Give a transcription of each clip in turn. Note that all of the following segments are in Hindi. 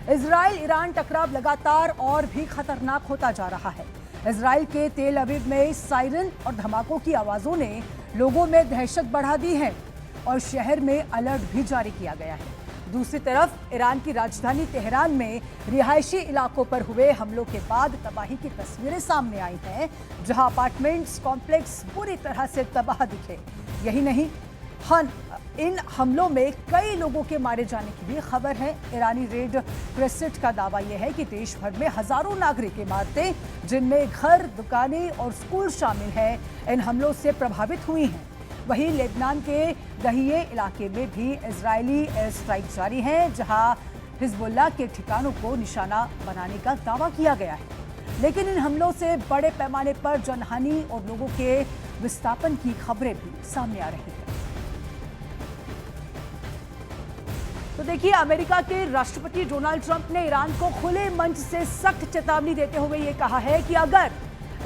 इजराइल ईरान टकराव लगातार और भी खतरनाक होता जा रहा है। इजराइल के तेल अवीव में सायरन और धमाकों की आवाजों ने लोगों में दहशत बढ़ा दी है और शहर में अलर्ट भी जारी किया गया है। दूसरी तरफ ईरान की राजधानी तेहरान में रिहायशी इलाकों पर हुए हमलों के बाद तबाही की तस्वीरें सामने आई हैं, जहां अपार्टमेंट्स कॉम्प्लेक्स पूरी तरह से तबाह दिखे। यही नहीं, इन हमलों में कई लोगों के मारे जाने की भी खबर है। ईरानी रेड क्रेसेंट का दावा यह है कि देश भर में हजारों नागरिक इमारतें, जिनमें घर, दुकानें और स्कूल शामिल हैं, इन हमलों से प्रभावित हुई हैं। वहीं लेबनान के दहिए इलाके में भी इजरायली एयर स्ट्राइक जारी है, जहां हिजबुल्लाह के ठिकानों को निशाना बनाने का दावा किया गया है। लेकिन इन हमलों से बड़े पैमाने पर जनहानि और लोगों के विस्थापन की खबरें भी सामने आ रही हैं। तो देखिए, अमेरिका के राष्ट्रपति डोनाल्ड ट्रंप ने ईरान को खुले मंच से सख्त चेतावनी देते हुए ये कहा है कि अगर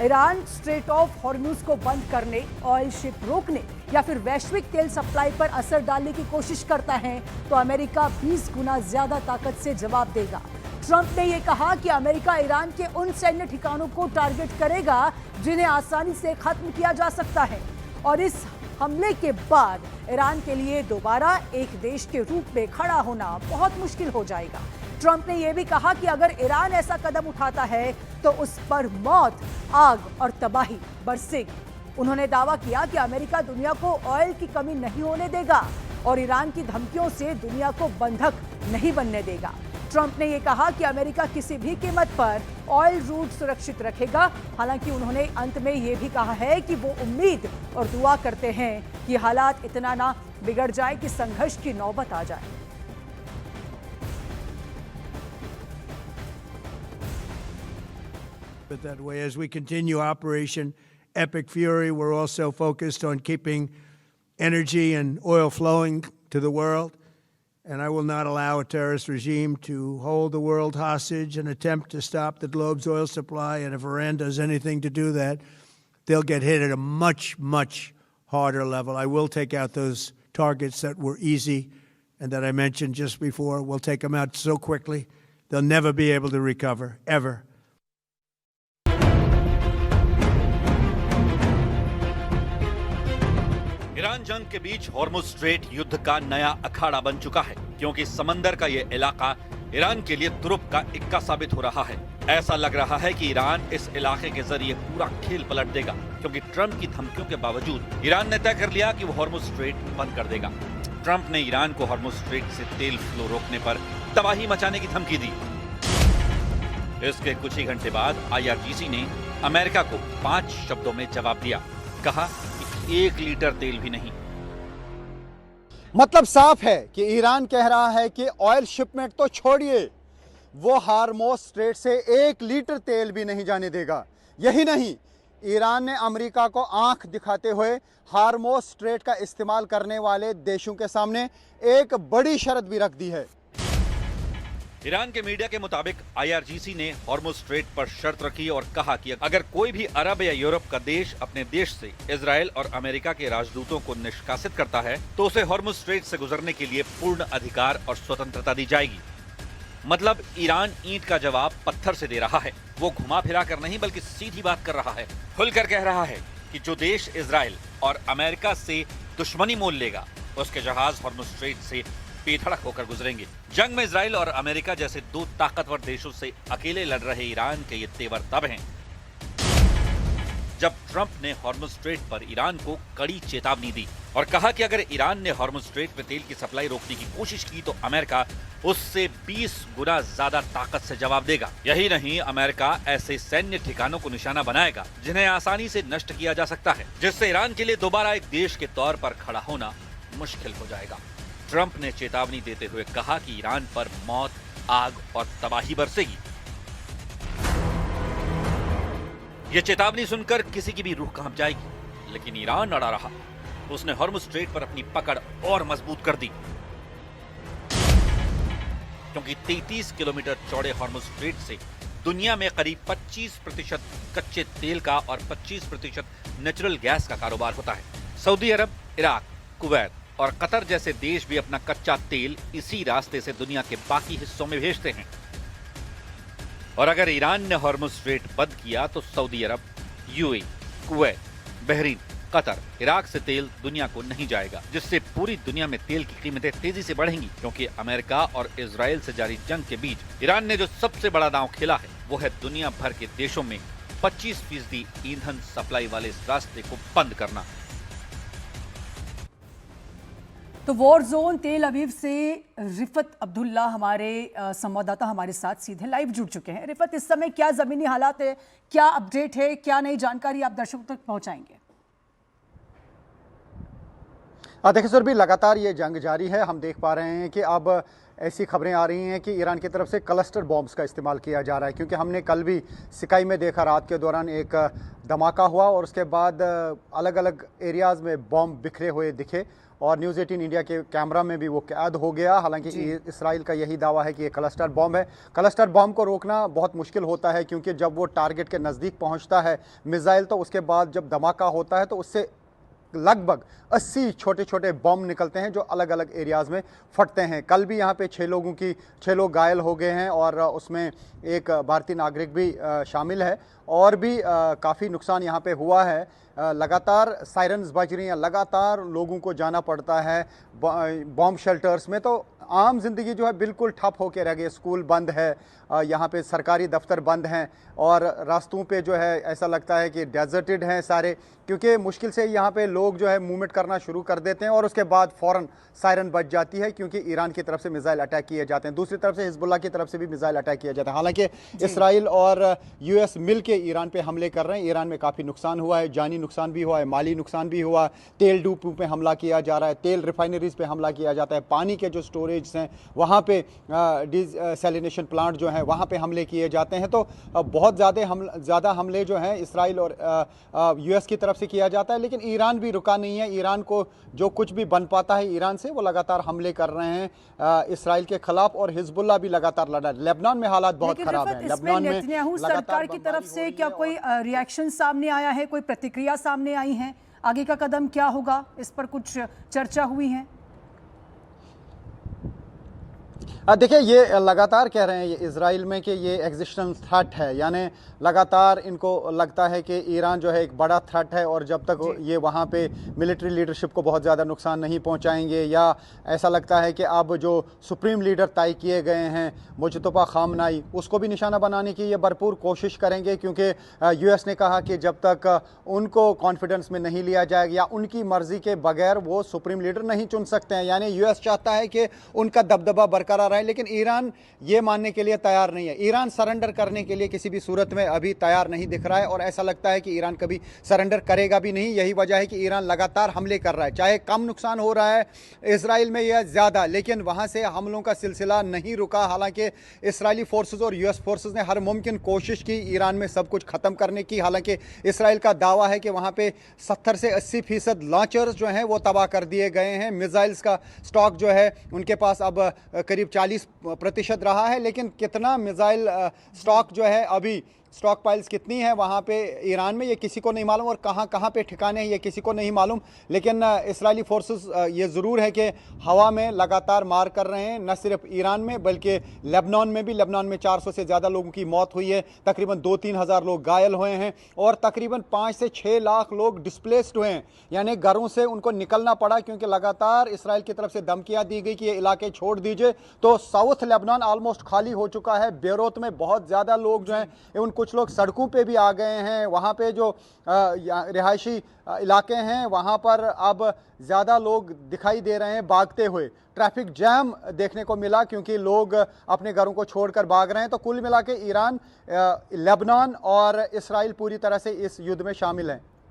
ईरान स्ट्रेट ऑफ हॉर्मुज को बंद करने, ऑयल शिप रोकने या फिर वैश्विक तेल सप्लाई पर असर डालने की कोशिश करता है तो अमेरिका 20 गुना ज्यादा ताकत से जवाब देगा। ट्रंप ने यह कहा कि अमेरिका ईरान के उन सैन्य ठिकानों को टारगेट करेगा जिन्हें आसानी से खत्म किया जा सकता है और इस हमले के बाद ईरान के लिए दोबारा एक देश के रूप में खड़ा होना बहुत मुश्किल हो जाएगा। ट्रंप ने यह भी कहा कि अगर ईरान ऐसा कदम उठाता है तो उस पर मौत, आग और तबाही बरसेगी। उन्होंने दावा किया कि अमेरिका दुनिया को ऑयल की कमी नहीं होने देगा और ईरान की धमकियों से दुनिया को बंधक नहीं बनने देगा। ट्रंप ने यह कहा कि अमेरिका किसी भी कीमत पर ऑयल रूट सुरक्षित रखेगा। हालांकि उन्होंने अंत में यह भी कहा है कि वो उम्मीद और दुआ करते हैं कि हालात इतना ना बिगड़ जाए कि संघर्ष की नौबत आ जाए। That way, as we continue Operation Epic Fury, we're also focused on keeping energy and oil flowing to the world. And I will not allow a terrorist regime to hold the world hostage and attempt to stop the globe's oil supply. And if Iran does anything to do that, they'll get hit at a much, much harder level. I will take out those targets that were easy and that I mentioned just before. We'll take them out so quickly, they'll never be able to recover, ever. Iran जंग के बीच हॉर्मुज स्ट्रेट युद्ध का नया अखाड़ा बन चुका है, क्योंकि समंदर का ये इलाका ईरान के लिए तुरुप का इक्का साबित हो रहा है। ऐसा लग रहा है कि ईरान इस इलाके के जरिए पूरा खेल पलट देगा, क्योंकि ट्रंप की धमकियों के बावजूद ईरान ने तय कर लिया कि वो हॉर्मुज स्ट्रेट बंद कर देगा। ट्रंप ने ईरान को हॉर्मुज स्ट्रेट से तेल फ्लो रोकने पर तबाही मचाने की धमकी दी। इसके कुछ ही घंटे बाद IRGC ने अमेरिका को 5 शब्दों में जवाब दिया। कहा 1 लीटर तेल भी नहीं। मतलब साफ है कि ईरान कह रहा है कि ऑयल शिपमेंट तो छोड़िए, वो हॉर्मुज स्ट्रेट से 1 लीटर तेल भी नहीं जाने देगा। यही नहीं, ईरान ने अमेरिका को आंख दिखाते हुए हॉर्मुज स्ट्रेट का इस्तेमाल करने वाले देशों के सामने एक बड़ी शर्त भी रख दी है। ईरान के मीडिया के मुताबिक IRGC ने हॉर्मुज स्ट्रेट पर शर्त रखी और कहा कि अगर कोई भी अरब या यूरोप का देश अपने देश से इजराइल और अमेरिका के राजदूतों को निष्कासित करता है तो उसे हॉर्मुज स्ट्रेट से गुजरने के लिए पूर्ण अधिकार और स्वतंत्रता दी जाएगी। मतलब ईरान ईंट का जवाब पत्थर से दे रहा है। वो घुमा फिरा कर नहीं बल्कि सीधी बात कर रहा है। खुलकर कह रहा है कि जो देश इजराइल और अमेरिका से दुश्मनी मोल लेगा उसके जहाज हॉर्मुज स्ट्रेट से बेधड़क होकर गुजरेंगे। जंग में इजराइल और अमेरिका जैसे 2 ताकतवर देशों से अकेले लड़ रहे ईरान के ये तेवर तब हैं जब ट्रंप ने हॉर्मुज स्ट्रेट पर ईरान को कड़ी चेतावनी दी और कहा कि अगर ईरान ने हॉर्मुज स्ट्रेट में तेल की सप्लाई रोकने की कोशिश की तो अमेरिका उससे 20 गुना ज्यादा ताकत से जवाब देगा। यही नहीं, अमेरिका ऐसे सैन्य ठिकानों को निशाना बनाएगा जिन्हें आसानी से नष्ट किया जा सकता है, जिससे ईरान के लिए दोबारा एक देश के तौर पर खड़ा होना मुश्किल हो जाएगा। ट्रंप ने चेतावनी देते हुए कहा कि ईरान पर मौत, आग और तबाही बरसेगी। यह चेतावनी सुनकर किसी की भी रूह कांप जाएगी, लेकिन ईरान अड़ा रहा। उसने हॉर्मुज स्ट्रेट पर अपनी पकड़ और मजबूत कर दी, क्योंकि 33 किलोमीटर चौड़े हॉर्मुज स्ट्रेट से दुनिया में करीब 25% कच्चे तेल का और 25% नेचुरल गैस का कारोबार होता है। सऊदी अरब, इराक, कुवैत और कतर जैसे देश भी अपना कच्चा तेल इसी रास्ते से दुनिया के बाकी हिस्सों में भेजते हैं। और अगर ईरान ने हॉर्मुज स्ट्रेट बंद किया तो Saudi Arab, UAE, Kuwait, Bahrain, Qatar, Iraq से तेल दुनिया को नहीं जाएगा, जिससे पूरी दुनिया में तेल की कीमतें तेजी से बढ़ेंगी, क्योंकि अमेरिका और इजराइल से जारी जंग के बीच ईरान ने जो सबसे बड़ा दांव खेला है वो है दुनिया भर के देशों में 25% ईंधन सप्लाई वाले इस रास्ते को बंद करना। तो वॉर जोन तेल अवीव से रिफत अब्दुल्ला हमारे संवाददाता हमारे साथ सीधे लाइव जुड़ चुके हैं। रिफत, इस समय क्या जमीनी हालात है, क्या अपडेट है, क्या नई जानकारी आप दर्शकों तक पहुंचाएंगे? देखिए सुरभि, लगातार ये जंग जारी है। हम देख पा रहे हैं कि अब ऐसी खबरें आ रही हैं कि ईरान की तरफ से क्लस्टर बॉम्ब्स का इस्तेमाल किया जा रहा है, क्योंकि हमने कल भी सिकाई में देखा, रात के दौरान एक धमाका हुआ और उसके बाद अलग अलग एरियाज़ में बॉम्ब बिखरे हुए दिखे और न्यूज़ 18 इंडिया के कैमरा में भी वो कैद हो गया। हालांकि इसराइल का यही दावा है कि ये क्लस्टर बॉम्ब है। क्लस्टर बॉम्ब को रोकना बहुत मुश्किल होता है, क्योंकि जब वो टारगेट के नज़दीक पहुंचता है मिसाइल, तो उसके बाद जब धमाका होता है तो उससे लगभग 80 छोटे छोटे बम निकलते हैं जो अलग अलग एरियाज़ में फटते हैं। कल भी यहाँ पे 6 लोग घायल हो गए हैं और उसमें एक भारतीय नागरिक भी शामिल है और भी काफ़ी नुकसान यहाँ पे हुआ है। लगातार सायरन्स बज रही हैं, लगातार लोगों को जाना पड़ता है बॉम्ब शेल्टर्स में। तो आम जिंदगी जो है बिल्कुल ठप होकर रह गई। स्कूल बंद है, यहाँ पे सरकारी दफ्तर बंद हैं और रास्तों पे जो है ऐसा लगता है कि डेजर्टेड हैं सारे, क्योंकि मुश्किल से यहाँ पे लोग जो है मूवमेंट करना शुरू कर देते हैं और उसके बाद फ़ौरन सायरन बज जाती है, क्योंकि ईरान की तरफ से मिसाइल अटैक किए जाते हैं। दूसरी तरफ से हिजबुल्लाह की तरफ से भी मिसाइल अटैक किया जाता है। हालांकि इसराइल और यूएस मिल के ईरान पे हमले कर रहे हैं। ईरान में काफ़ी नुकसान हुआ है, जानी नुकसान भी हुआ है, माली नुकसान भी हुआ। तेल डिपो पे हमला किया जा रहा है, तेल रिफाइनरीज पे हमला किया जाता है, पानी के जो स्टोरेज हैं वहाँ पे डिसैलिनेशन प्लांट जो हैं वहाँ पे हमले किए जाते हैं। तो बहुत ज़्यादा हमले जो हैं इसराइल और यूएस की तरफ से किया जाता है, लेकिन ईरान भी रुका नहीं है। ईरान को जो कुछ भी बन पाता है ईरान से, वो लगातार हमले कर रहे हैं इसराइल के खिलाफ, और हिजबुल्लाह भी लगातार लड़ा। लेबनान में हालात बहुत खराब हैं। लेबनान में सरकार की तरफ से क्या कोई रिएक्शन सामने आया है, कोई प्रतिक्रिया सामने आई है? आगे का कदम क्या होगा, इस पर कुछ चर्चा हुई है? देखिए, ये लगातार कह रहे हैं ये इजराइल में कि ये एग्जिस्टेंस थ्रेट है, यानी लगातार इनको लगता है कि ईरान जो है एक बड़ा थ्रेट है और जब तक ये वहाँ पे मिलिट्री लीडरशिप को बहुत ज़्यादा नुकसान नहीं पहुँचाएंगे, या ऐसा लगता है कि अब जो सुप्रीम लीडर तय किए गए हैं मुजतबा खामनाई, उसको भी निशाना बनाने की ये भरपूर कोशिश करेंगे, क्योंकि यूएस ने कहा कि जब तक उनको कॉन्फिडेंस में नहीं लिया जाएगा या उनकी मर्ज़ी के बगैर वो सुप्रीम लीडर नहीं चुन सकते हैं। यानी यूएस चाहता है कि उनका दबदबा बरकरार रहे, लेकिन ईरान ये मानने के लिए तैयार नहीं है। ईरान सरेंडर करने के लिए किसी भी सूरत में अभी तैयार नहीं दिख रहा है और ऐसा लगता है कि ईरान कभी सरेंडर करेगा भी नहीं। यही वजह है कि ईरान लगातार हमले कर रहा है, चाहे कम नुकसान हो रहा है इजराइल में या ज़्यादा, लेकिन वहाँ से हमलों का सिलसिला नहीं रुका। हालांकि इसराइली फोर्सेस और यूएस फोर्सेस ने हर मुमकिन कोशिश की ईरान में सब कुछ ख़त्म करने की। हालांकि इसराइल का दावा है कि वहाँ पे 70 से 80% लॉन्चर्स जो हैं वो तबाह कर दिए गए हैं। मिसाइल्स का स्टॉक जो है उनके पास अब करीब 40% रहा है, लेकिन कितना मिसाइल स्टॉक जो है अभी स्टॉक पाइल्स कितनी है वहाँ पे ईरान में, ये किसी को नहीं मालूम, और कहाँ पे ठिकाने हैं ये किसी को नहीं मालूम। लेकिन इसराइली फोर्सेस ये ज़रूर है कि हवा में लगातार मार कर रहे हैं, न सिर्फ ईरान में बल्कि लेबनान में भी। लेबनान में 400 से ज़्यादा लोगों की मौत हुई है, तकरीबन 2-3 हज़ार लोग घायल हुए हैं और तकरीबन 5 से 6 लाख लोग डिस्प्लेस्ड हुए हैं, यानी घरों से उनको निकलना पड़ा, क्योंकि लगातार इसराइल की तरफ से धमकियाँ दी गई कि ये इलाके छोड़ दीजिए। तो साउथ लेबनान ऑलमोस्ट खाली हो चुका है। बेरूत में बहुत ज़्यादा लोग जो हैं, कुछ लोग सड़कों पे भी आ गए हैं। वहाँ पे जो रिहायशी इलाके हैं वहाँ पर अब ज़्यादा लोग दिखाई दे रहे हैं भागते हुए। ट्रैफिक जैम देखने को मिला क्योंकि लोग अपने घरों को छोड़कर भाग रहे हैं। तो कुल मिला के ईरान, लेबनान और इसराइल पूरी तरह से इस युद्ध में शामिल हैं।